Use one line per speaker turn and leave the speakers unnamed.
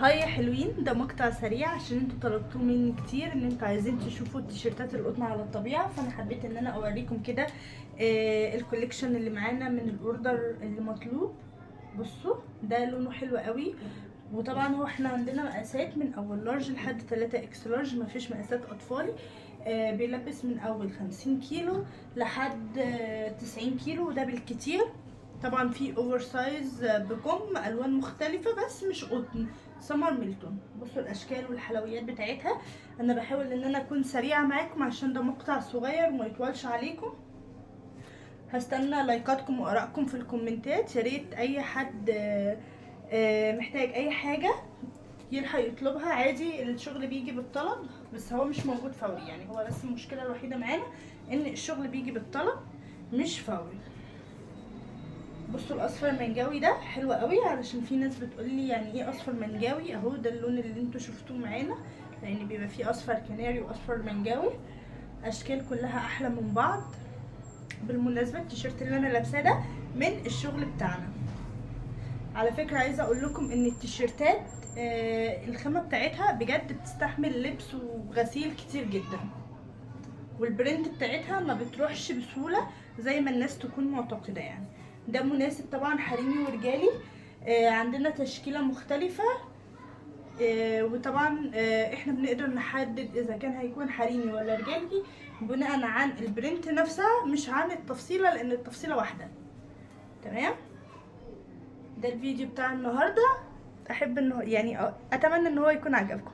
هاي يا حلوين، ده مقطع سريع عشان انتوا طلبتوه مني كتير ان انتوا عايزين تشوفوا التيشيرتات القطن على الطبيعه، فانا حبيت ان انا اوريكم كده الكوليكشن اللي معانا من الاوردر اللي مطلوب. بصوا ده لونه حلو قوي، وطبعا هو احنا عندنا مقاسات من اول لارج لحد 3 اكس لارج، مفيش مقاسات اطفال. بيلبس من اول 50 كيلو لحد 90 كيلو، وده بالكتير. طبعا في اوفر سايز بكم الوان مختلفه بس مش قطن، سمر ميلتون. بصوا الاشكال والحلويات بتاعتها. انا بحاول ان انا اكون سريعه معاكم عشان ده مقطع صغير وما يطولش عليكم. هستنى لايكاتكم وارائكم في الكومنتات، يا ريت اي حد محتاج اي حاجه يلحق يطلبها عادي. الشغل بيجي بالطلب بس هو مش موجود فوري، يعني هو بس المشكله الوحيده معانا ان الشغل بيجي بالطلب مش فوري. بصوا الاصفر منجاوي ده حلو قوي، علشان في ناس بتقولي يعني ايه اصفر منجاوي. اهو ده اللون اللي انتوا شفتوه معانا، لان بيبقى فيه اصفر كناري واصفر منجاوي، اشكال كلها احلى من بعض. بالمناسبه التيشيرت اللي انا لابساه ده من الشغل بتاعنا. على فكره عايزه اقول لكم ان التيشيرتات الخامه بتاعتها بجد بتستحمل لبس وغسيل كتير جدا، والبرنت بتاعتها ما بتروحش بسهوله زي ما الناس تكون معتقده يعني. ده مناسب طبعا حريمي ورجالي. عندنا تشكيله مختلفه، وطبعا احنا بنقدر نحدد اذا كان هيكون حريمي ولا رجالي بناء عن البرنت نفسها، مش عن التفصيله، لان التفصيله واحده. تمام، ده الفيديو بتاع النهارده. احب انه يعني اتمنى ان هو يكون عجبكم.